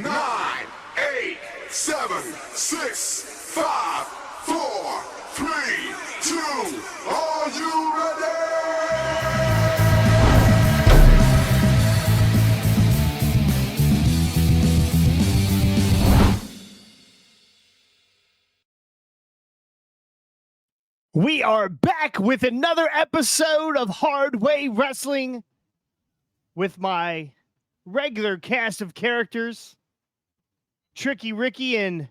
9, 8, 7, 6, 5, 4, 3, 2. Are you ready? We are back with another episode of Hard Way Wrestling with my regular cast of characters, Tricky Ricky and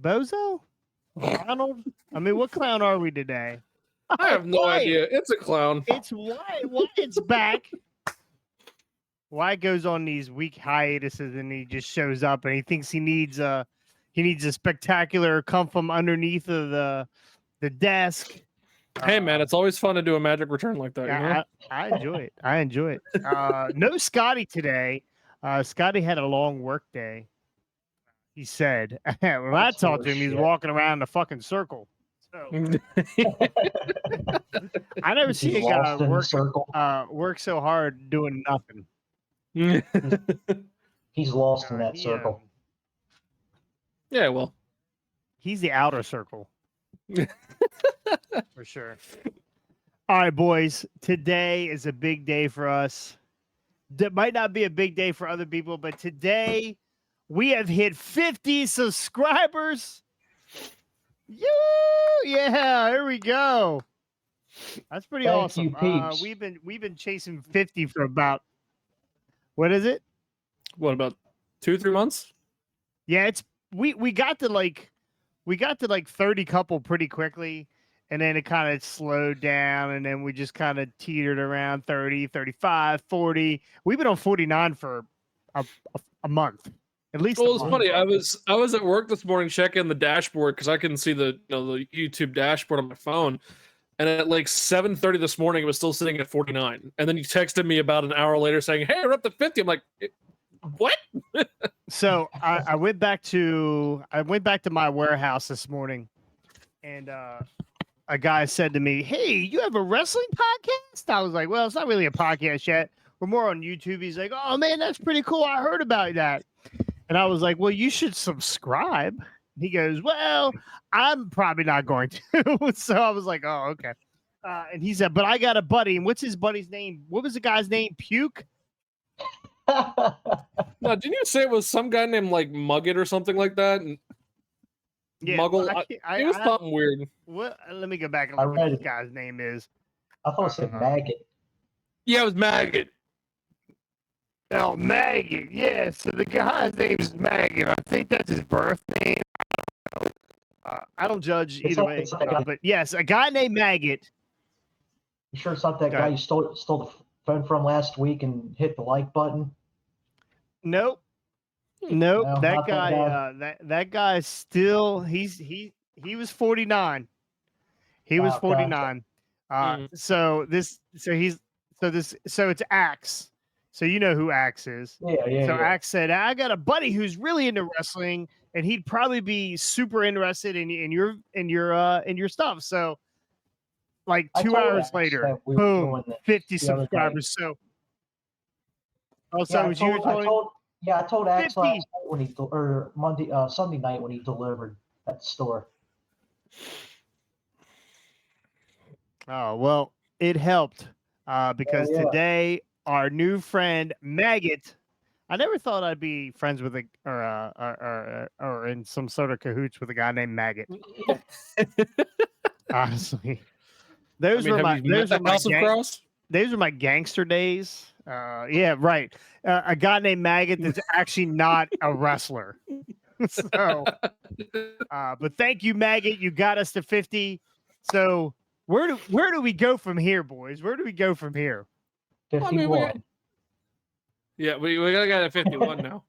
Bozo? Donald? I mean, what clown are we today? I have no idea. It's a clown. It's Wyatt's back. Wyatt goes on these week hiatuses and he just shows up and he thinks he needs a spectacular come from underneath of the desk. Hey man, it's always fun to do a magic return like that. Yeah, You know? I enjoy it. No Scotty today. Scotty had a long work day. He said when I talked to him, he's walking around the fucking circle. So I never see a guy work so hard doing nothing. He's lost in that circle. Yeah, well, he's the outer circle. For sure. All right, boys. Today is a big day for us. That might not be a big day for other people, but today we have hit 50 subscribers. Yeah, here we go. That's pretty awesome. We've been chasing 50 for about, what is it? What, about 2-3 months? Yeah, it's we got to like 30 couple pretty quickly, and then it kind of slowed down, and then we just kind of teetered around 30, 35, 40. We've been on 49 for a month. At least. Well, it's funny. I was at work this morning checking the dashboard because I couldn't see the the YouTube dashboard on my phone, and at like 7:30 this morning, it was still sitting at 49. And then you texted me about an hour later saying, "Hey, we're up to 50." I'm like, "What?" So I went back to my warehouse this morning, and a guy said to me, "Hey, you have a wrestling podcast?" I was like, "Well, it's not really a podcast yet. We're more on YouTube." He's like, "Oh man, that's pretty cool. I heard about that." And I was like, "Well, you should subscribe." He goes, "Well, I'm probably not going to." So I was like, "Oh, okay." And he said, "But I got a buddy." And what's his buddy's name? What was the guy's name? Puke? No, didn't you say it was some guy named like Mugget or something like that? And yeah, Muggle. Well, it was something weird. What? Let me go back and look what this guy's name is. I thought it said Maggot. Yeah, it was Maggot. Oh, Maggot. Yeah, so the guy's name is Maggot. I think that's his birth name. I don't judge either way. But yes, a guy named Maggot. You sure it's not that guy you stole the phone from last week and hit the like button? Nope. No, that guy. That guy is still. He was 49. He was 49. So it's Axe. So you know who Axe is. Yeah. So Axe said, "I got a buddy who's really into wrestling, and he'd probably be super interested in your stuff." So, like 2 hours later, boom, 50 subscribers. So, also, I told Axe last night when Sunday night when he delivered at the store. Oh well, it helped because today our new friend Maggot. I never thought I'd be friends with or in some sort of cahoots with a guy named Maggot. Honestly, those were my gangster days. Yeah, right. A guy named Maggot that's actually not a wrestler. So, but thank you, Maggot. You got us to 50. So where do we go from here, boys? Where do we go from here? 51. We gotta get at 51 now.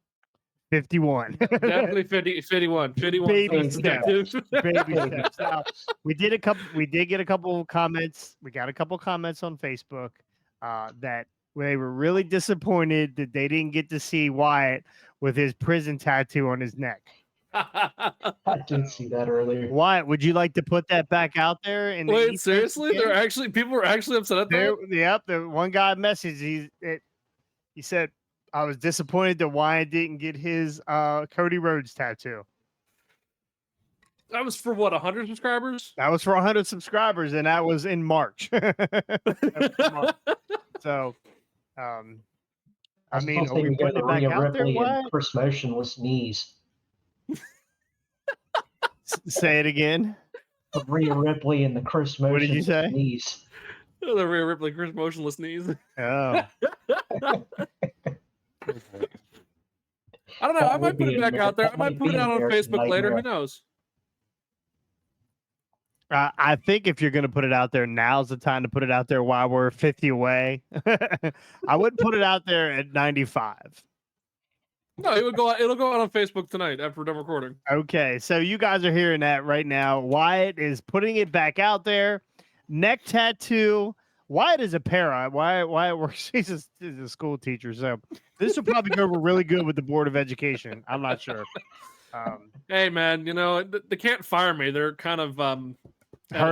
51. Definitely 51. 51. Baby steps. Baby steps. Now, we did get a couple of comments. We got a couple of comments on Facebook that they were really disappointed that they didn't get to see Wyatt with his prison tattoo on his neck. I did see that earlier. Wyatt, would you like to put that back out there? Wait, seriously? People were actually upset at that? Yep. The one guy messaged. He said, I was disappointed that Wyatt didn't get his Cody Rhodes tattoo. That was for what, 100 subscribers? That was for 100 subscribers, and that was in March. So, I mean, are we putting it back out there? What? Chris Motionless knees. Say it again. Rhea Ripley and the Chris Motionless What did you say? knees. The Rhea Ripley, Chris Motionless knees. Oh. I don't know. I might put it back out there. I might put it out on Facebook later. Who knows? I think if you're going to put it out there, now's the time to put it out there while we're 50 away. I wouldn't put it out there at 95. No, it'll go out on Facebook tonight after we're done recording. Okay, so you guys are hearing that right now. Wyatt is putting it back out there. Neck tattoo. Wyatt is a para. Wyatt works. He's a school teacher, so this will probably go over really good with the Board of Education. I'm not sure. Hey, man, they can't fire me. They're kind of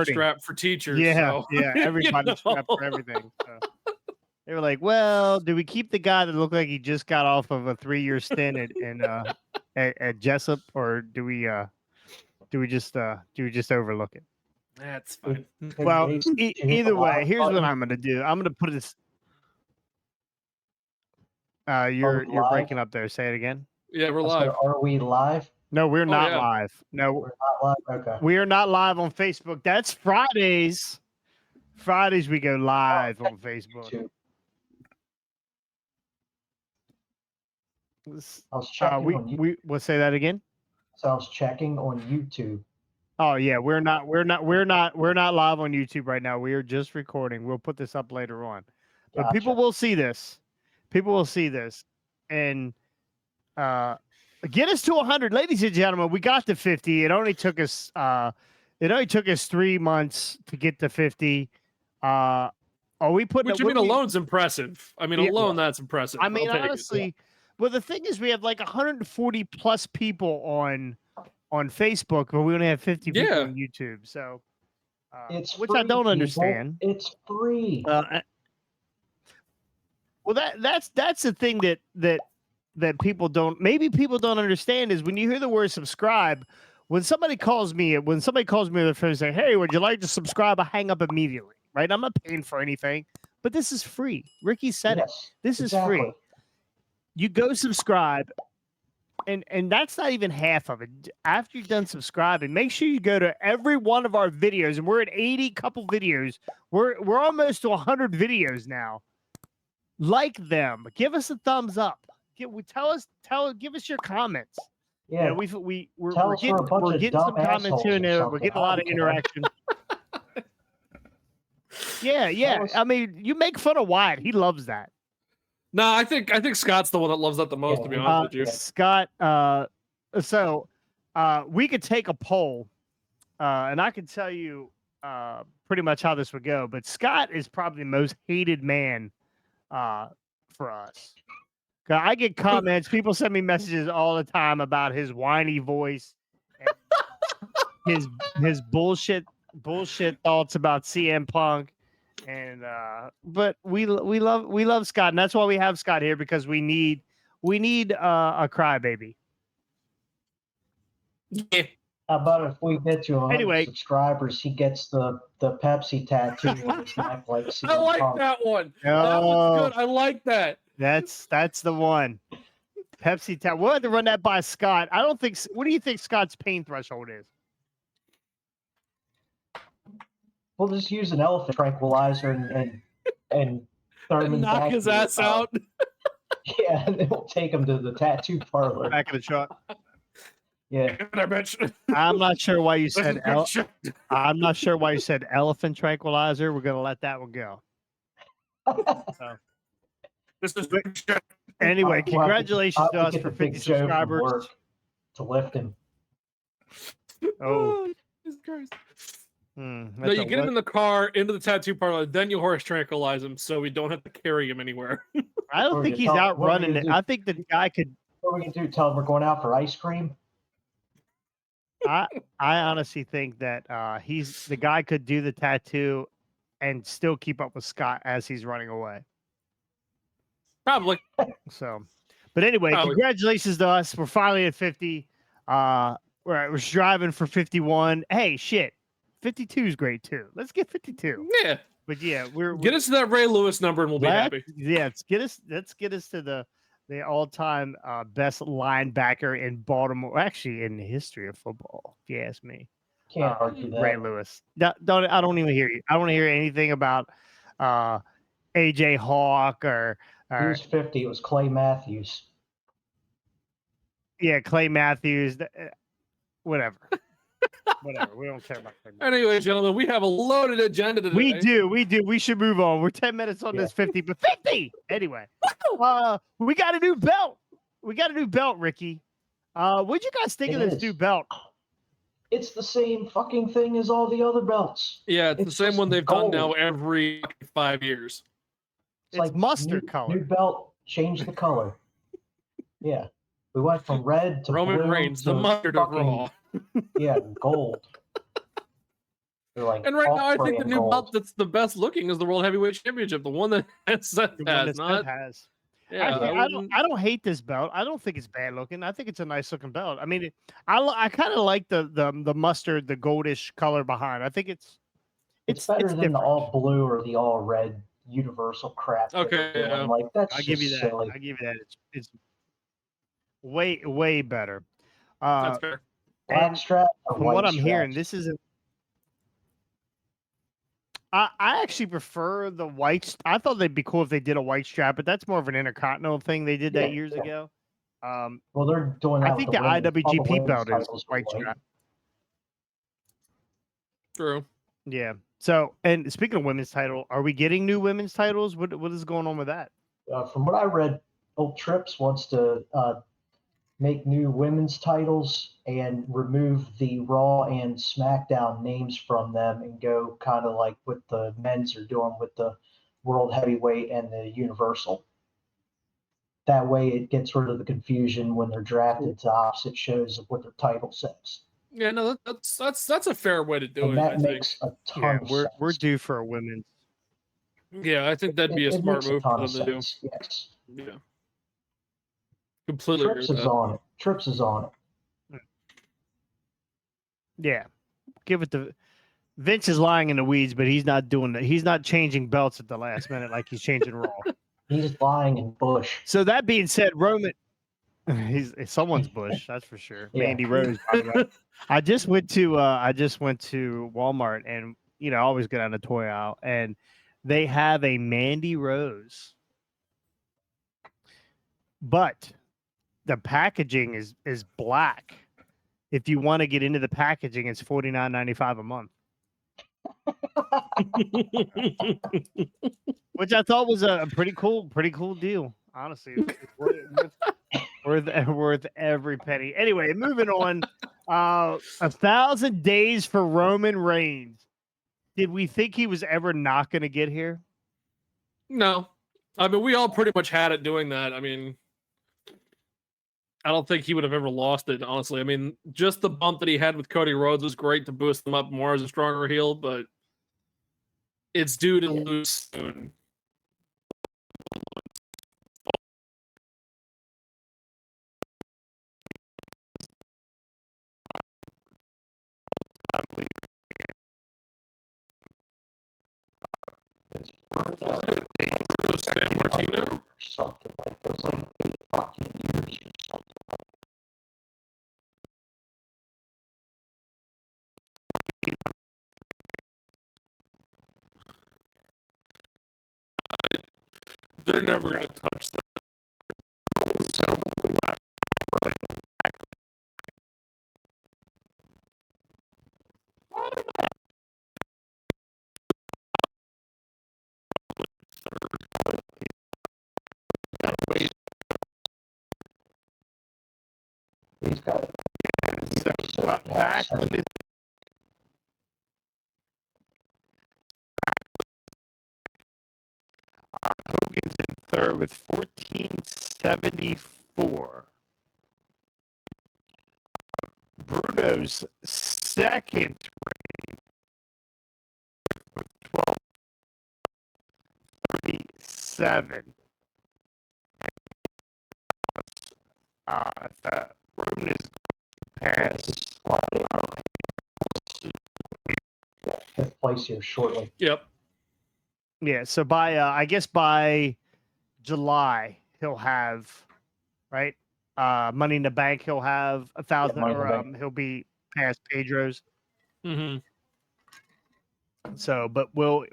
strapped for teachers. Yeah, so. yeah. Everybody's strapped for everything. So. They were like, "Well, do we keep the guy that looked like he just got off of a 3-year stint at Jessup, or do we just overlook it?" That's fine. Well, either way, here's what I'm going to do. I'm going to put this. You're breaking up there. Say it again. Yeah, we're live. Are we live? No, we're not live. No, we're not live. Okay. We are not live on Facebook. That's Fridays. Fridays we go live on Facebook. I was checking. We'll say that again. So I was checking on YouTube. Oh yeah, we're not live on YouTube right now. We are just recording. We'll put this up later on. But Gotcha. people will see this. And get us to 100, ladies and gentlemen. We got to 50. It only took us 3 months to get to 50. Are we putting? Which alone's impressive. I mean, that's impressive. I mean, honestly, well, the thing is, we have like 140 plus people on Facebook, but we only have 50 people on YouTube. So, which I don't understand. It's free. Well, that's the thing that people don't understand is when you hear the word subscribe. When somebody calls me on their phone and say, "Hey, would you like to subscribe?" I hang up immediately. Right? I'm not paying for anything, but this is free. Ricky said it. This is free. You go subscribe, and that's not even half of it. After you're done subscribing, make sure you go to every one of our videos, and we're at 80 couple videos. We're almost to 100 videos now. Like them. Give us a thumbs up. Give us your comments. Yeah, we're getting some comments here and there. We're getting a lot of interaction. Yeah. I mean, you make fun of Wyatt. He loves that. No, I think Scott's the one that loves that the most, to be honest with you. Scott, so we could take a poll, and I can tell you pretty much how this would go, but Scott is probably the most hated man for us. I get comments. People send me messages all the time about his whiny voice, and his bullshit thoughts about CM Punk, and but we love Scott, and that's why we have Scott here, because we need a crybaby. Yeah. How about if we get to 100 subscribers, he gets the Pepsi tattoo on his neck like CM I like Punk. that one. That one's good. I like that. That's the one. Pepsi tattoo. We'll have to run that by Scott. I don't think. What do you think Scott's pain threshold is? We'll just use an elephant tranquilizer and knock his ass out. Yeah, and then we'll take him to the tattoo parlor. Back of the truck. Yeah. I'm not sure why you said I'm not sure why you said elephant tranquilizer. We're gonna let that one go. So. Anyway, congratulations to us for 50 subscribers. To lift him. Oh, Jesus Christ. No, you get him in the car into the tattoo parlor, then you horse tranquilize him so we don't have to carry him anywhere. I don't think he's out running it. I think the guy could. What are we gonna do? Tell him we're going out for ice cream? I honestly think that the guy could do the tattoo and still keep up with Scott as he's running away. Probably. So, but anyway, Probably. congratulations to us. We're finally at 50. We're striving for 51. Hey, shit, 52 is great too. Let's get 52. Yeah. But yeah, we're Get us to that Ray Lewis number and we'll be happy. Yeah, let's get us to the all-time best linebacker in Baltimore, actually in the history of football, if you ask me. Can't argue that. Ray Lewis. I don't even hear you. I don't want to hear anything about AJ Hawk or He was 50. It was Clay Matthews. Yeah, Clay Matthews. Whatever. Whatever. We don't care about Clay Matthews. Anyway, gentlemen, we have a loaded agenda today. We do. We should move on. We're 10 minutes on this 50, but 50 anyway. We got a new belt. Ricky. What'd you guys think of this new belt? It's the same fucking thing as all the other belts. Yeah, it's the same one they've gold. done now every 5 years. It's like mustard color. New belt, change the color. Yeah. We went from red to Roman blue Reigns, to the mustard of Raw. Yeah, gold. Like and right now, I think the new gold. belt that's the best looking is the World Heavyweight Championship, the one that Seth has. Yeah, actually, I don't hate this belt. I don't think it's bad looking. I think it's a nice looking belt. I mean, I kind of like the mustard, the goldish color behind. I think it's better than different. the all blue or the all red universal crap. Okay, yeah. Like that's I'll give you that. silly. I'll give you that. It's way better. That's fair. Black strap. From what I'm hearing, this isn't. I actually prefer the white. I thought they'd be cool if they did a white strap, but that's more of an intercontinental thing they did that years ago. Well, they're doing that. I think the IWGP belt is white strap. True. Yeah. So, and speaking of women's title, are we getting new women's titles? What is going on with that? From what I read, old Trips wants to make new women's titles and remove the Raw and SmackDown names from them and go kind of like what the men's are doing with the World Heavyweight and the Universal. That way it gets rid of the confusion when they're drafted to opposite shows of what their title says. Yeah, no, that's a fair way to do and it. That I makes think. A ton of sense. We're due for a women's. Yeah, I think that'd be a smart move for them to do. Yes. Yeah. Completely. Trips is on it. Trips is on it. Yeah. Give it to Vince is lying in the weeds, but he's not doing that. He's not changing belts at the last minute like he's changing Raw. He's lying in Bush. So that being said, Roman he's someone's Bush, that's for sure. Yeah. Mandy Rose. I just went to Walmart and I always get on the toy aisle and they have a Mandy Rose. But the packaging is black. If you want to get into the packaging, it's $49.95 a month. Which I thought was a pretty cool deal. Honestly, it's worth every penny. Anyway, moving on. 1,000 days for Roman Reigns. Did we think he was ever not going to get here? No, I mean we all pretty much had it doing that. I mean, I don't think he would have ever lost it, honestly. I mean, just the bump that he had with Cody Rhodes was great to boost him up more as a stronger heel, but it's due to lose soon. San Martino? Something like those, like 8 fucking years or something. They're never going to touch that. He's got it. Back when it, Hogan's in third with 1474. Bruno's second reign with 1237. That Roman is past. Fifth place here shortly. Yep. Yeah, so by I guess by July he'll have right. Money in the Bank. He'll have 1,000, Money in the or Bank. he'll be past Pedro's. Mm-hmm. So, but will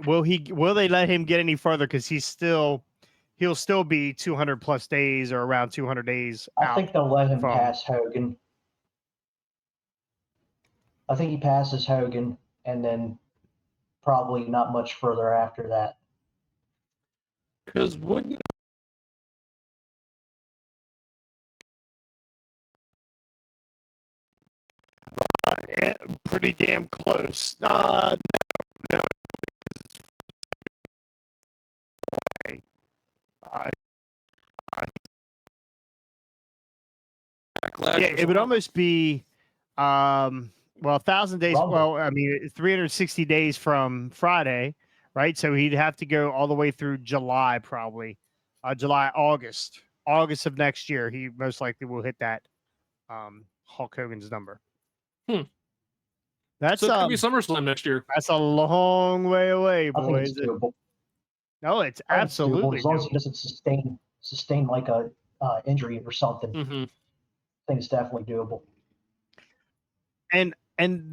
they let him get any further? Because he'll still be 200 plus days or around 200 days. I think they'll let him from- pass Hogan. I think he passes Hogan, and then probably not much further after that. Because wouldn't pretty damn close. No. backlash? Yeah, it would almost be, well, 1,000 days. Rumble. Well, I mean, 360 days from Friday, right? So he'd have to go all the way through July, probably, August of next year. He most likely will hit that Hulk Hogan's number. That's So it could be SummerSlam next year. that's a long way away, I think it's boys. doable. No, it's I think it's doable, absolutely as long as he doable. doesn't sustain like a injury or something. Mm-hmm. I think it's definitely doable. And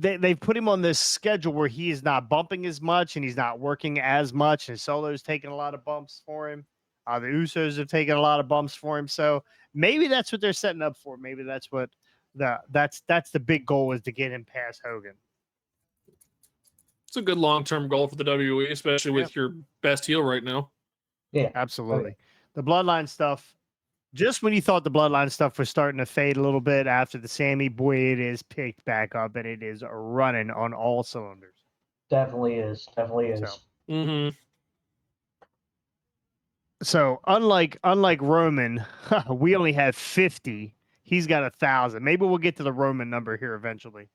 they've put him on this schedule where he is not bumping as much and he's not working as much, and Solo's taking a lot of bumps for him. The Usos have taken a lot of bumps for him. So maybe that's what they're setting up for. Maybe that's what that's the big goal, is to get him past Hogan. It's a good long-term goal for the WWE, especially with your best heel right now. Yeah, Absolutely. The Bloodline stuff, just when you thought the Bloodline stuff was starting to fade a little bit after the Sammy, boy, it is picked back up and it is running on all cylinders. definitely is. Definitely is. So, Mm-hmm. so unlike Roman, we only have 50. He's got 1,000. Maybe we'll get to the Roman number here eventually,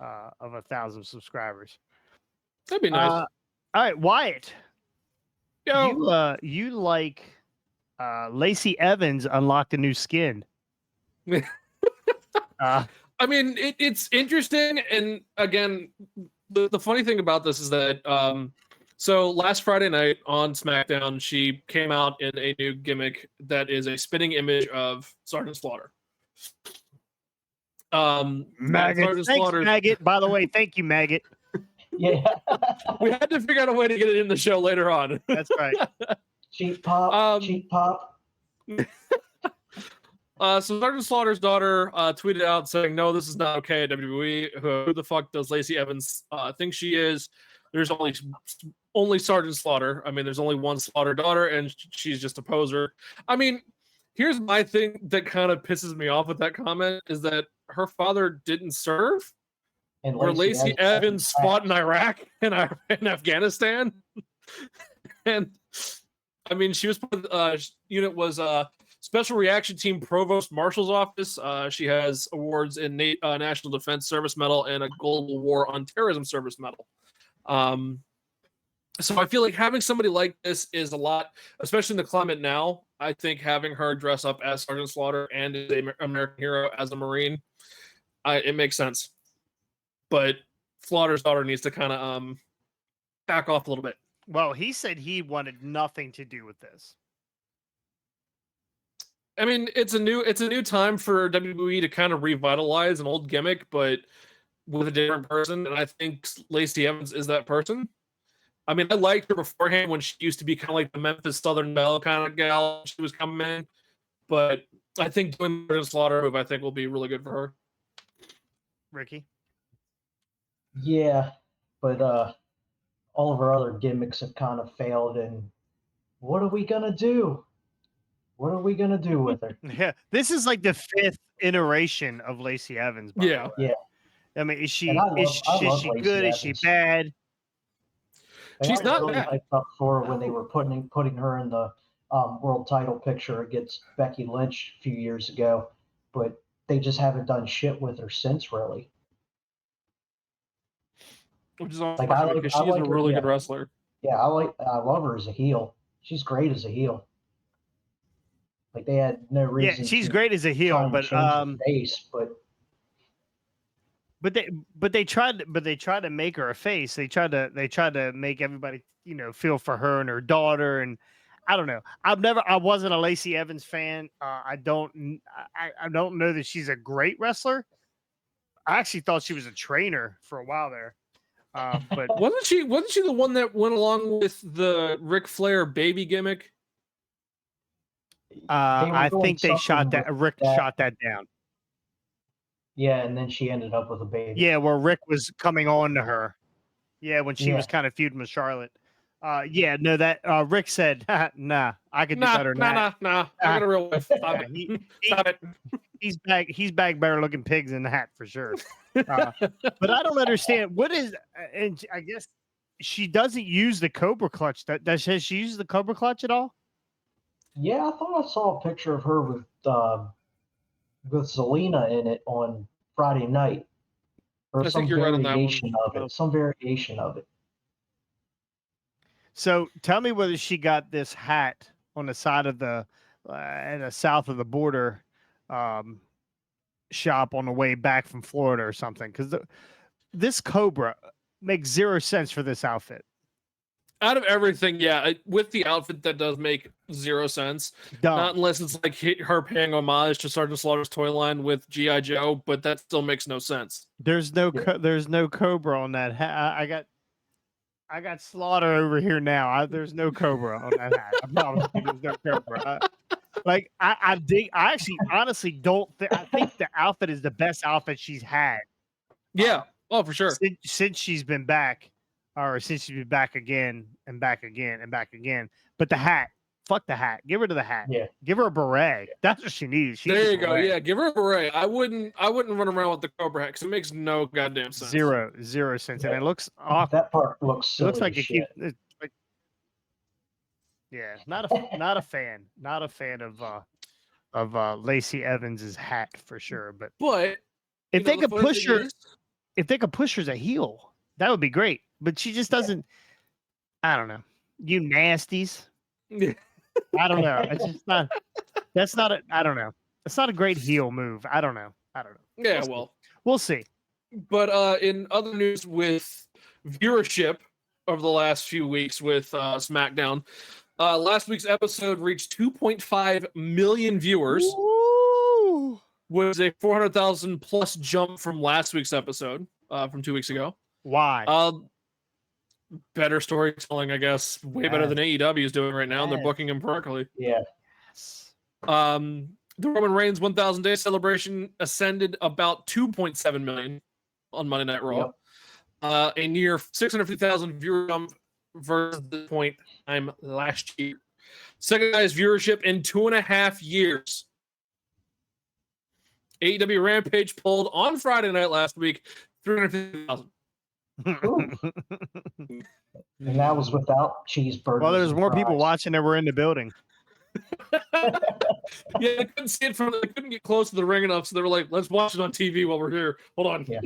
of 1,000 subscribers. That'd be nice. All right, Wyatt. Yo. You like Lacy Evans unlocked a new skin. I mean, it's interesting, and again, the funny thing about this is that so last Friday night on SmackDown, she came out in a new gimmick that is a spitting image of Sergeant Slaughter. Maggot. Thanks, Maggot. By the way, thank you, Maggot. Yeah. We had to figure out a way to get it in the show later on. That's right. Cheap pop. Cheap pop. So Sergeant Slaughter's daughter tweeted out saying, "No, this is not okay at WWE. Who the fuck does Lacy Evans think she is? There's only Sergeant Slaughter. I mean, there's only one Slaughter daughter, and she's just a poser." I mean, here's my thing that kind of pisses me off with that comment is that her father didn't serve. And Where Lacy Evans fought in Iraq and Afghanistan. And I mean, she was unit was Special Reaction Team Provost Marshal's Office. She has awards in National Defense Service Medal and a Global War on Terrorism Service Medal. So I feel like having somebody like this is a lot, especially in the climate now. I think having her dress up as Sergeant Slaughter and as an American hero as a Marine, it makes sense. But Slaughter's daughter needs to kind of back off a little bit. Well, he said he wanted nothing to do with this. I mean, it's a new time for WWE to kind of revitalize an old gimmick, but with a different person. And I think Lacy Evans is that person. I mean, I liked her beforehand when she used to be kind of like the Memphis Southern Belle kind of gal. She was coming in, but I think doing the Slaughter move, I think, will be really good for her. Ricky? Yeah, but all of our other gimmicks have kind of failed. And what are we gonna do? What are we gonna do with her? Yeah, this is like the 5th iteration of Lacy Evans. By the way. Yeah. I mean, is she I love she Lacy good? Evans. Is she bad? And She's I was not really bad. hyped up for her when they were putting her in the world title picture against Becky Lynch a few years ago, but they just haven't done shit with her since, really. Which is Like, unfortunate because she's a really good wrestler. Yeah, I love her as a heel. She's great as a heel. Like they had no Yeah, reason. she's to great as a heel, try and but change her face, but they tried to make her a face. They tried to make everybody feel for her and her daughter, and I don't know. I wasn't a Lacy Evans fan. I don't know that she's a great wrestler. I actually thought she was a trainer for a while there. But wasn't she the one that went along with the Ric Flair baby gimmick? I think they shot that. Rick shot that down. Yeah, and then she ended up with a baby. Yeah, where Rick was coming on to her. Yeah, when she Yeah. was kind of feuding with Charlotte. Yeah, no, that Rick said, "Nah, I could do better than that." Nah. I got a real wife. Stop it. Stop it. He's back better looking pigs in the hat for sure. But I don't understand what is, and I guess she doesn't use the Cobra Clutch. Does she use the Cobra Clutch at all? Yeah, I thought I saw a picture of her with Zelina in it on Friday night, or I some think you're right on that one. variation of it. Some variation of it. So tell me whether she got this hat on the side of the south of the border shop on the way back from Florida or something, because this Cobra makes zero sense for this outfit. Out of everything, yeah, with the outfit that does make zero sense. Dumb. Not unless it's like her paying homage to Sergeant Slaughter's toy line with G.I. Joe, but that still makes no sense. There's no Cobra on that hat. I got Slaughter over here now. There's no Cobra on that hat. I promise you, there's no Cobra. I actually honestly don't think. I think the outfit is the best outfit she's had. Yeah. Oh, for sure. Since she's been back, or since she's been back again and back again and back again. But the hat, fuck the hat. Give her to the hat. Yeah. Give her a beret. That's what she needs. There you go. Yeah, give her a beret. I wouldn't run around with the Cobra hat because it makes no goddamn sense. Zero sense. Yeah. And it looks awful. That part looks silly. It looks like it like, yeah, not a fan. Not a fan of Lacy Evans's hat for sure. But if they could push her, if they could push her as a heel, that would be great. But she just doesn't. I don't know. You nasties. I don't know. It's just not. That's not a. I don't know. It's not a great heel move. I don't know. Yeah, we'll see. But in other news with viewership over the last few weeks with SmackDown, last week's episode reached 2.5 million viewers. Woo! Was a 400,000 plus jump from last week's episode from 2 weeks ago. Why? Better storytelling, I guess. Way better than AEW is doing right now. And they're booking him correctly. Yeah. The Roman Reigns 1,000 day celebration ascended about 2.7 million on Monday Night Raw. Yep. A near 650,000 viewer jump versus the point time last year. Second highest viewership in 2.5 years. AEW Rampage pulled on Friday night last week 350,000. And that was without cheeseburgers. Well, there's more people watching that were in the building. Yeah, they couldn't see it they couldn't get close to the ring enough, so they were like, "Let's watch it on TV while we're here." Hold on. Yeah,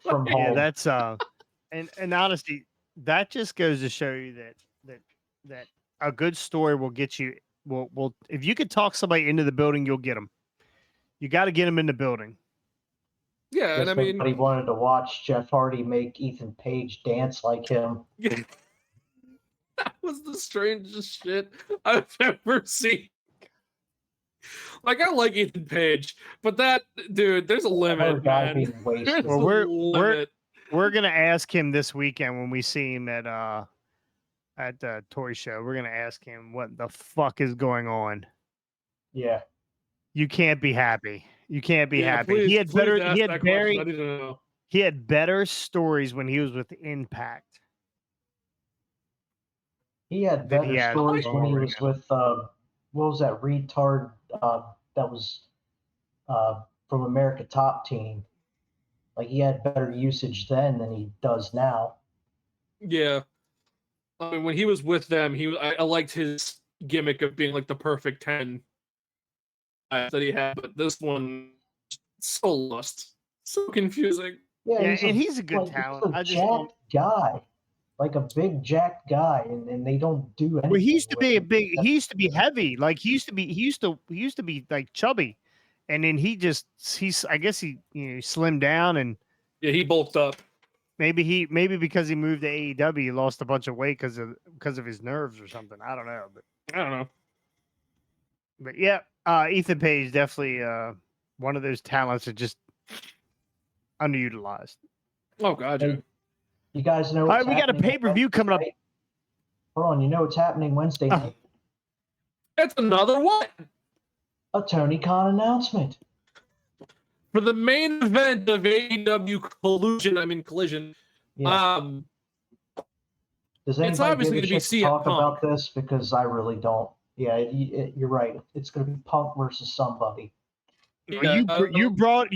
from home. Yeah, that's and honestly, that just goes to show you that a good story will get you. Will if you could talk somebody into the building, you'll get them. You got to get them in the building. Yeah, and I mean, he wanted to watch Jeff Hardy make Ethan Page dance like him. Yeah. That was the strangest shit I've ever seen. Like, I like Ethan Page, but that dude, there's a limit, man. Well, we're gonna ask him this weekend when we see him at the toy show. We're gonna ask him what the fuck is going on. Yeah. You can't be happy. You can't be happy. Please, he had better stories when he was with Impact. He had better stories when he was with what was that retard that was from America Top Team. Like, he had better usage then than he does now. Yeah. I mean, when he was with them, I liked his gimmick of being like the perfect 10 that he had, but this one so lost, so confusing. Yeah, and he's a good talent. He's a jacked guy. like a big jacked guy, and they don't do anything. Well, he used to be a with big. him. He used to be heavy. Like he used to be like chubby, and then he's. I guess he slimmed down, and Yeah, he bulked up. maybe because he moved to AEW, he lost a bunch of weight because of his nerves or something. I don't know, I don't know. but yeah, Ethan Page definitely one of those talents that just underutilized. Oh god, Hey, yeah. you guys know All what's right, we got a happening pay-per-view Wednesday coming up. night? Hold on, you know what's happening Wednesday Oh. night? That's another one A Tony Khan announcement. for the main event of AEW Collision. Yeah. Does It's anybody obviously give a gonna be shit to CM talk Punk. about this? Because I really don't. Yeah, you're right. It's going to be Punk versus somebody. Yeah, You brought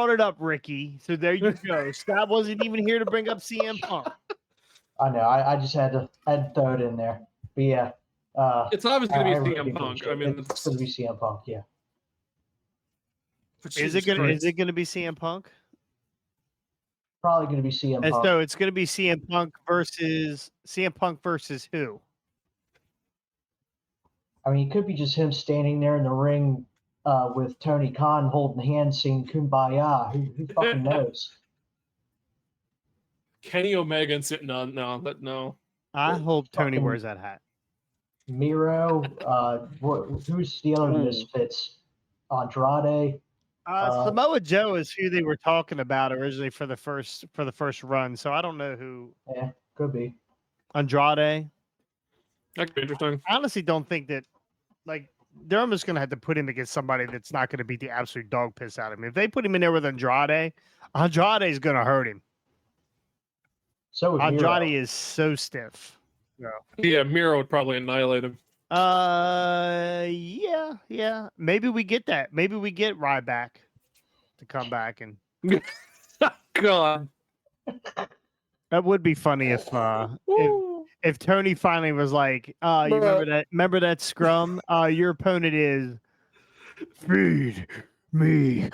it up, Ricky. So there you go. Scott wasn't even here to bring up CM Punk. I know. I just had to throw it in there. But yeah. it's obviously gonna I be really CM do give a Punk. shit. I mean, it's going to be CM Punk. Yeah. Is it gonna be CM Punk? Probably going to be CM As Punk. though it's gonna be CM Punk versus who? I mean, it could be just him standing there in the ring with Tony Khan holding hands, saying "Kumbaya." Who fucking knows? Kenny Omega and sit no. I hope Tony Fucking wears that hat. Miro. Who's the other Misfits? Andrade. Samoa Joe is who they were talking about originally for the first run. So I don't know who. Yeah, could be. Andrade. That could be interesting. I honestly don't think that. Like they're almost gonna have to put him against somebody that's not gonna beat the absolute dog piss out of him. If they put him in there with Andrade is gonna hurt him. So would Andrade Miro. is so stiff. Yeah, Miro would probably annihilate him. Yeah. Maybe we get that. Maybe we get Ryback to come back, and God. that would be funny if Tony finally was like, you remember that scrum? Your opponent is feed me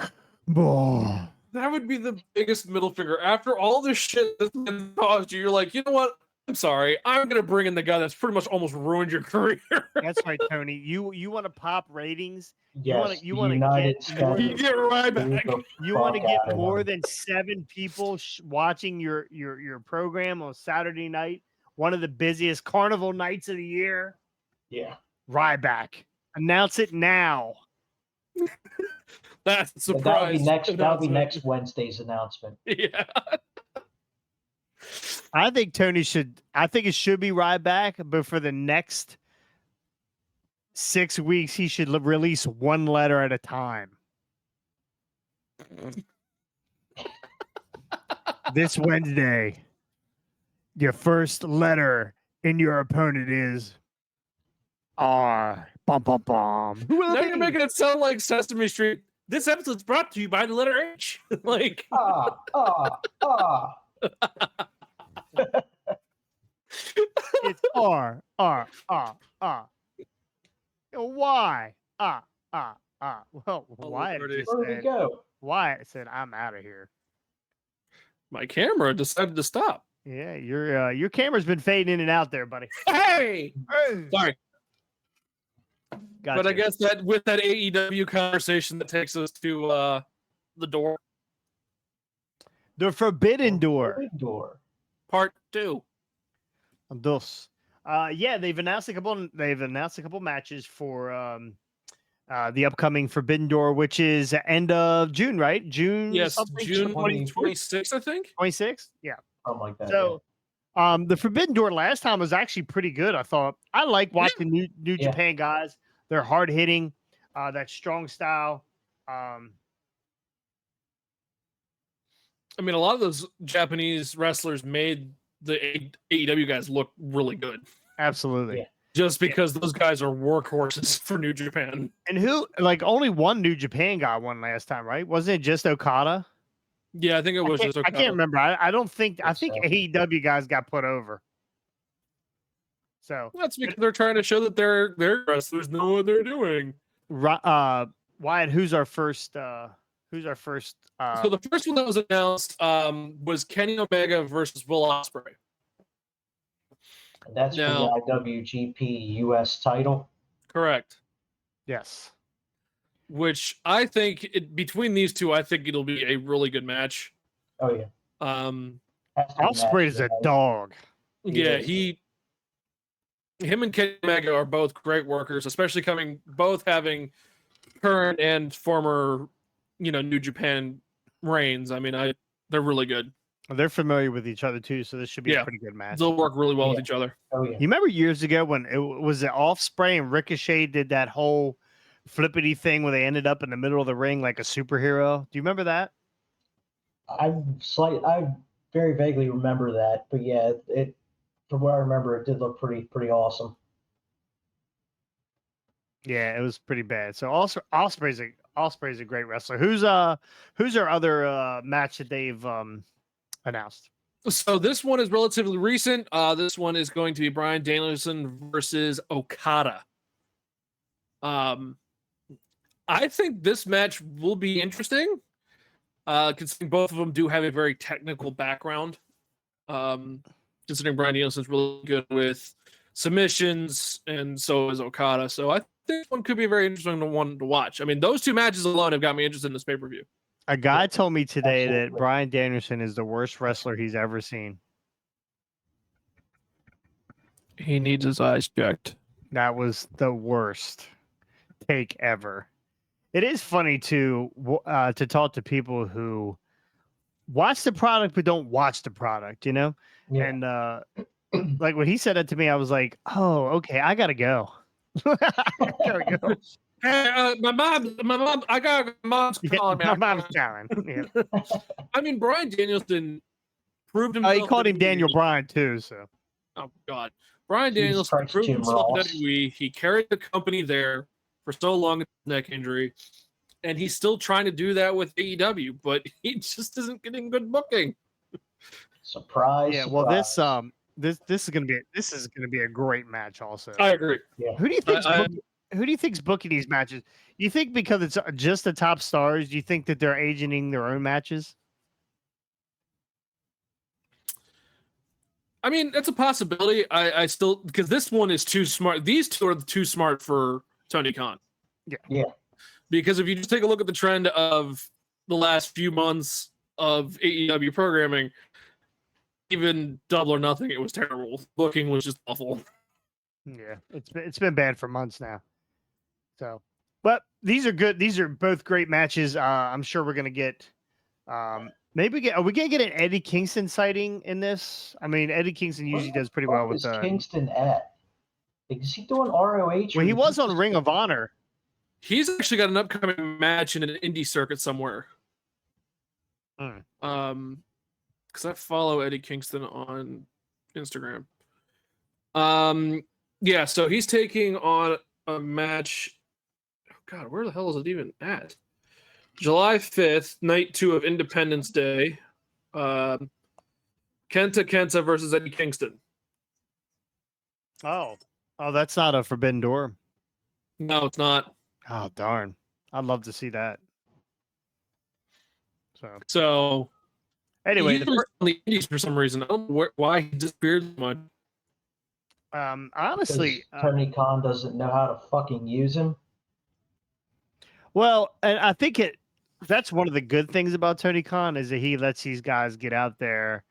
ball. That would be the biggest middle finger. After all this shit that's been caused you, you're like, you know what? I'm sorry. I'm gonna bring in the guy that's pretty much almost ruined your career. That's right, Tony. You want to pop ratings? Yes, You want to United get more, You get Ryback. you want to get out of more him. than 7 people watching your program on Saturday night, one of the busiest carnival nights of the year. Yeah. Ryback. Announce it now. That's a surprise. That'll be next Wednesday's announcement. Yeah. I think it should be Ryback, but for the next 6 weeks, he should release one letter at a time. This Wednesday, your first letter in your opponent is R. Bum bum bum. Who will Now it you're be? making it sound like Sesame Street. This episode's brought to you by the letter H. Like It's R. Why? Well, Wyatt Lordy. just Where did said, we go? Wyatt said, I'm out of here. My camera decided to stop. Yeah, your camera's been fading in and out there, buddy. Hey! Sorry. Gotcha. But I guess that with that AEW conversation that takes us to the door. The Forbidden Door. Big door. Part 2. Dos. Yeah, they've announced a couple matches for the upcoming Forbidden Door, which is end of June, right? June. Yes, something? June 20. 26th, I think. 26th. Yeah. Something like that. So, the Forbidden Door last time was actually pretty good. I thought I like watching New Japan guys. They're hard hitting, that strong style. I mean, a lot of those Japanese wrestlers made the AEW guys look really good. Absolutely. Yeah. Just because those guys are workhorses for New Japan. And only one New Japan guy won last time, right? Wasn't it just Okada? Yeah, I think it was just I can't remember. I think I think so. AEW guys got put over. So That's because they're trying to show that their wrestlers know what they're doing. Wyatt, who's our first So the first one that was announced was Kenny Omega versus Will Ospreay. And that's for Now- the IWGP US title. Correct. Yes. Which I think between these two, I think it'll be a really good match. Oh yeah. Has to be match Osprey of is the a night. dog. Yeah, is. him and Kenny Omega are both great workers, especially both having current and former, New Japan reigns. I mean, they're really good. They're familiar with each other too, so this should be a Yeah. pretty good match. They'll work really well with Yeah. each other. Oh yeah. You remember years ago when it was the Offspray and Ricochet did that whole flippity thing where they ended up in the middle of the ring like a superhero? Do you remember that? I very vaguely remember that, but yeah, it from what I remember, it did look pretty awesome. Yeah, it was pretty bad. So also Osprey's a great wrestler. Who's our other match that they've announced? So this one is relatively recent. This one is going to be Bryan Danielson versus Okada. I think this match will be interesting, considering both of them do have a very technical background. Considering Bryan Danielson's really good with submissions, and so is Okada. So I think this one could be a very interesting one to watch. I mean, those two matches alone have got me interested in this pay-per-view. A guy told me today that Absolutely. Bryan Danielson is the worst wrestler he's ever seen. He needs his eyes checked. That was the worst take ever. It is funny to talk to people who watch the product but don't watch the product, Yeah. And like when he said that to me, I was like, "Oh, okay, I gotta go." I gotta go. Hey, my mom, I got mom's calling me. My mom's calling. Yeah. I mean, Bryan Danielson proved He himself. called him in Daniel WWE. Bryan too. So Oh God, Bryan Jesus Danielson Christ, proved Jim himself in Ross. WWE. He carried the company there for so long with neck injury, and he's still trying to do that with AEW, but he just isn't getting good booking. Surprise. yeah, well surprise. this is gonna be a great match also. I agree. Who do you think's I- who do you think's booking these matches? You think because it's just the top stars, do you think that they're agenting their own matches? I mean, that's a possibility. I still, because this one is too smart. These two are too smart for Tony Khan. Yeah. Because if you just take a look at the trend of the last few months of AEW programming, even Double or Nothing, it was terrible. Booking was just awful. Yeah, it's been bad for months now. So, but these are good. These are both great matches. I'm sure we're gonna get. Are we gonna get an Eddie Kingston sighting in this? I mean, Eddie Kingston usually does pretty well with. Where is Kingston at? Like, is he doing ROH? Well, he was on Ring of Honor. He's actually got an upcoming match in an indie circuit somewhere. Because I follow Eddie Kingston on Instagram. Yeah, so he's taking on a match. Oh God, where the hell is it even at? July 5th, night 2 of Independence Day. Kenta versus Eddie Kingston. Oh, that's not a Forbidden Door. No, it's not. Oh darn! I'd love to see that. So anyway, he's on the Indies for some reason. I don't know why he disappeared so much. honestly, Tony Khan doesn't know how to fucking use him. well, and I think that's one of the good things about Tony Khan is that he lets these guys get out there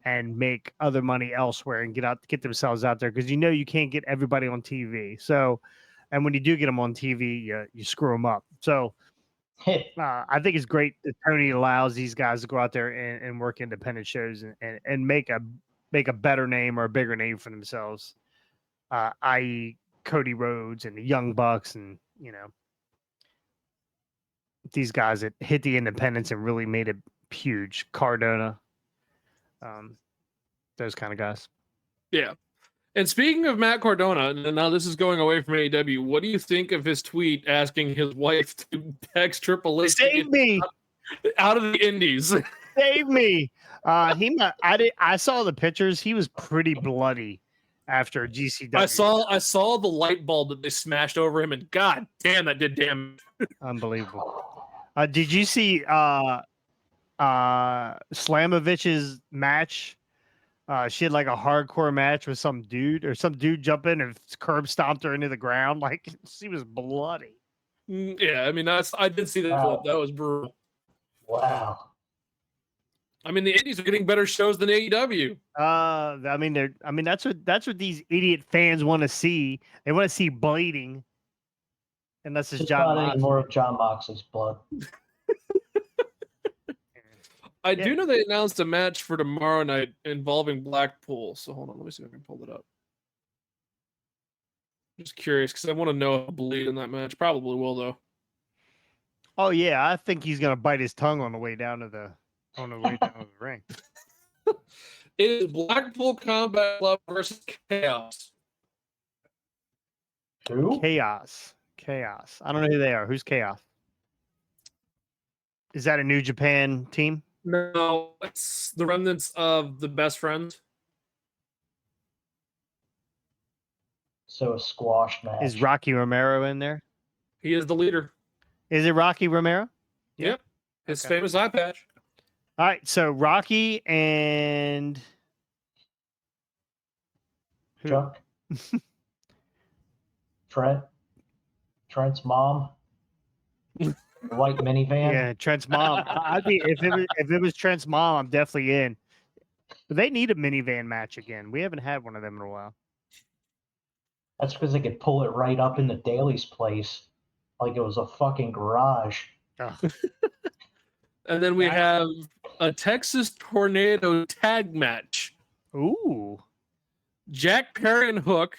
and make other money elsewhere and get themselves out there because you can't get everybody on TV. So, and when you do get them on TV, you screw them up. So, I think it's great that Tony allows these guys to go out there and work independent shows and make a better name or a bigger name for themselves, i.e., Cody Rhodes and the Young Bucks and these guys that hit the independents and really made it huge. Cardona, those kind of guys. Yeah. And speaking of Matt Cardona, and now this is going away from AEW, what do you think of his tweet asking his wife to text Triple H Save me out of the Indies? Save me. I saw the pictures. He was pretty bloody after GCW. I saw the light bulb that they smashed over him, and god damn, that did damage. Unbelievable. Did you see Slamovich's match She had like a hardcore match with some dude, or some dude jumped in and curb stomped her into the ground. Like she was bloody. Yeah, I mean I did see that Wow. clip. That was brutal. Wow. I mean, the indies are getting better shows than AEW. I mean that's what these idiot fans want to see. They want to see bleeding. And that's just Just John not any Moxley. more of John Moxley's blood. I do know they announced a match for tomorrow night involving Blackpool. So hold on, let me see if I can pull it up. Just curious because I want to know if I'll bleed in that match. Probably will though. Oh yeah, I think he's gonna bite his tongue on the way down to the ring. It is Blackpool Combat Club versus Chaos. Who? Chaos. I don't know who they are. Who's Chaos? Is that a New Japan team? No, it's the remnants of the Best Friends. So a squash match. Is Rocky Romero in there? He is the leader. Is it Rocky Romero? Yep. His Okay. famous eye patch. All right, so Rocky and who? Chuck? Trent's mom? The white minivan? Yeah, Trent's mom. I'd be if it was Trent's mom, I'm definitely in. But they need a minivan match again. We haven't had one of them in a while. That's because they could pull it right up into Daly's place like it was a fucking garage. Ugh. And then we have a Texas Tornado tag match. Ooh. Jack Perry and Hook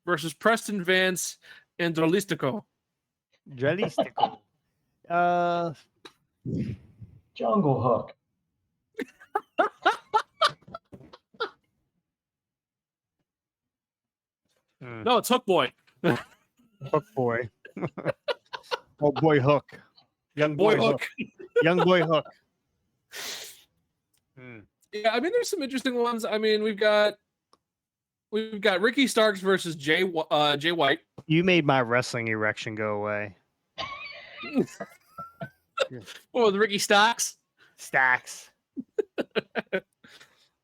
versus Preston Vance and Dralistico. Dralistico. Jungle Hook. No, it's Hook Boy. Hook boy. Oh boy, Hook. Young Boy boy, Hook. Young boy Hook. Yeah, I mean, there's some interesting ones. I mean, we've got Ricky Starks versus Jay White. You made my wrestling erection go away. What with Ricky Starks? Stacks.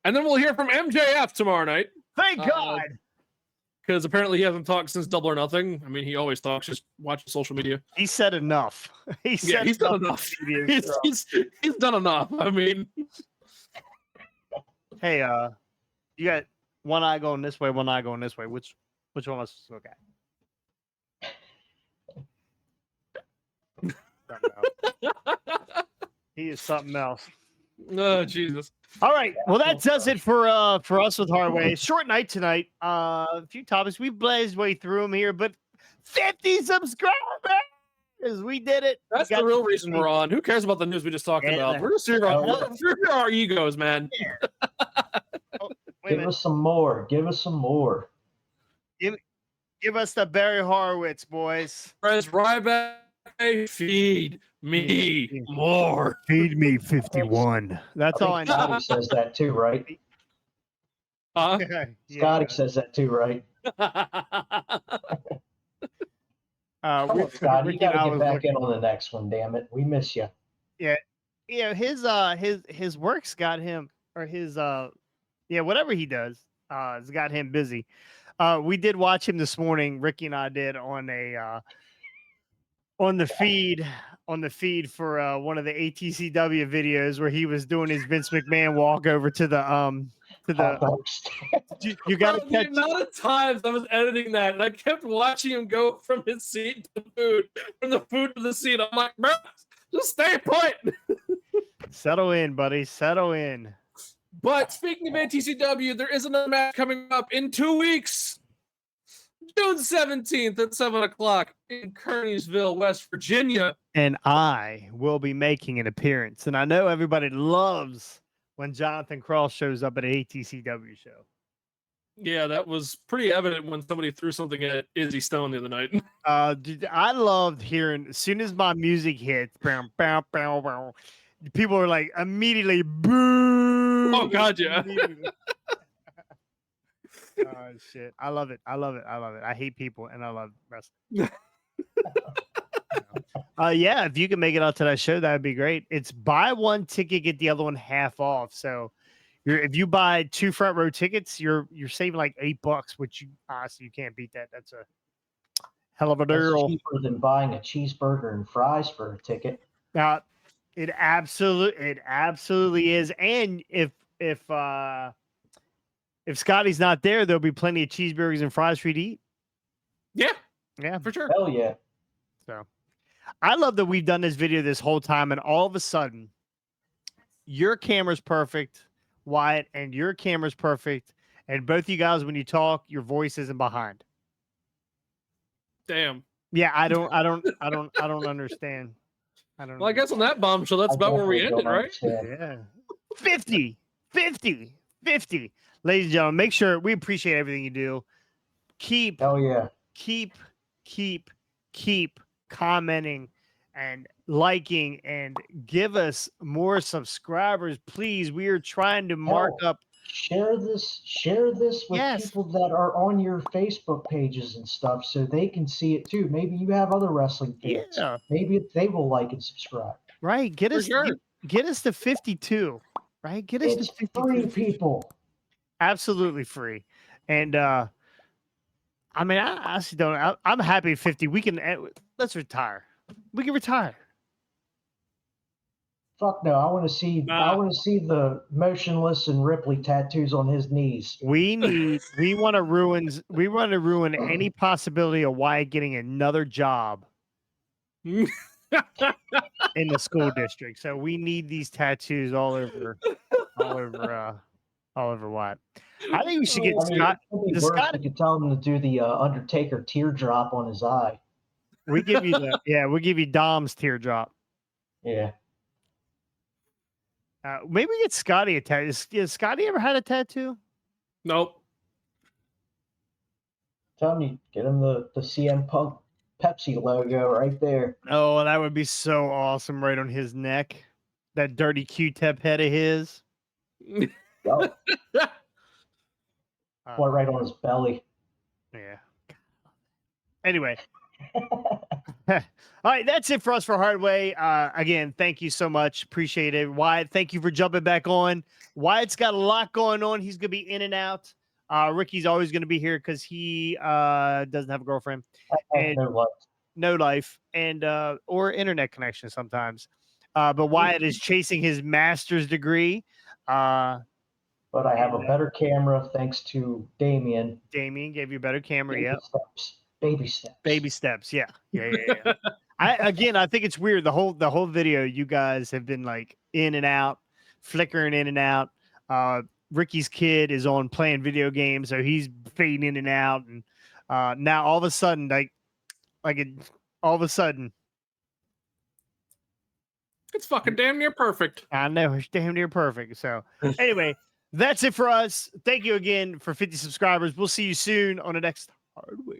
And then we'll hear from MJF tomorrow night. Thank God. Because apparently he hasn't talked since Double or Nothing. I mean, he always talks. Just watch social media. He said enough. He's done enough. He's done enough. I mean, hey, you got one eye going this way, one eye going this way. Which one let's look at? He is something else. Oh Jesus! All right, well that does it for us with Hardway. Short night tonight. A few topics. We blazed way through them here, but 50 subscribers. We did it. That's the real reason we're on. Who cares about the news we just talked about? We're just here for our egos, man. Give us some more. Give us some more. Give us the Barry Horowitz, boys. Press Ryback. Feed me more. Feed me 51. That's all I know. Scotty says that too, right? Huh? Scotty says that too, right? Scotty, you gotta get back in on the next one, damn it. We miss you. Yeah. Yeah, his work's got him, or his whatever he does, has got him busy. We did watch him this morning. Ricky and I did on the feed for one of the ATCW videos where he was doing his Vince McMahon walk over to the you got to catch the amount of times I was editing that and I kept watching him go from his seat to the food, from the food to the seat. I'm like, bro, just stay put. Settle in, buddy. Settle in. But speaking of ATCW, there is another match coming up in 2 weeks. June 17th at 7 o'clock in Kearneysville, West Virginia. And I will be making an appearance. And I know everybody loves when Jonathan Cross shows up at an ATCW show. Yeah, that was pretty evident when somebody threw something at Izzy Stone the other night. Dude, I loved hearing, as soon as my music hits, bow, bow, bow, bow, people are like immediately, boo. Oh, God, yeah. Oh shit! I love it. I hate people and I love wrestling. Yeah, if you can make it out to that show, that would be great. It's buy one ticket, get the other one half off. So if you buy 2 front row tickets, you're saving like $8, which you honestly you can't beat that. That's a hell of a That's deal. cheaper than buying a cheeseburger and fries for a ticket. It absolutely is. And if Scotty's not there, there'll be plenty of cheeseburgers and fries for you to eat. Yeah, for sure. Hell yeah. So I love that we've done this video this whole time, and all of a sudden, your camera's perfect, Wyatt, and your camera's perfect. And both you guys, when you talk, your voice isn't behind. Damn. Yeah, I don't understand. Well, I guess on that bombshell, that's about where we ended, right? Yeah. 50. Ladies and gentlemen, make sure we appreciate everything you do. Keep commenting and liking and give us more subscribers, please. We are trying to mark up. Share this with people that are on your Facebook pages and stuff so they can see it too. Maybe you have other wrestling fans. Yeah. Maybe they will like and subscribe. Right. Get us to 52. Right. Get us It's to 52. free, people. Absolutely free. And I mean, I honestly don't. I'm happy at 50. We can let's retire. We can retire. Fuck no! I want to see. Nah. I want to see the motionless and Ripley tattoos on his knees. We want to ruin any possibility of Wyatt getting another job in the school district. So we need these tattoos all over Wyatt. I think we should get Scott. It'd be worse. We could tell him to do the Undertaker teardrop on his eye. We give you we'll give you Dom's teardrop. Yeah. Maybe we get Scotty a tattoo. Has Scotty ever had a tattoo? Nope. Tell me, get him the CM Punk Pepsi logo right there. Oh, that would be so awesome, right on his neck. That dirty Q-tip head of his. Yep. Or right on his belly. Yeah. Anyway. All right, that's it for us for Hardway. Again, thank you so much. Appreciate it. Wyatt, thank you for jumping back on. Wyatt's got a lot going on. He's going to be in and out. Ricky's always going to be here because he doesn't have a girlfriend. And no life. And or internet connection sometimes. But Wyatt is chasing his master's degree. But I have a better camera thanks to Damien. Damien gave you a better camera, yeah. Baby steps. Yeah. I think it's weird. The whole video, you guys have been like in and out, flickering in and out. Ricky's kid is on playing video games, so he's fading in and out. And now all of a sudden, it's fucking damn near perfect. I know, it's damn near perfect. So anyway, that's it for us. Thank you again for 50 subscribers. We'll see you soon on the next Hardway.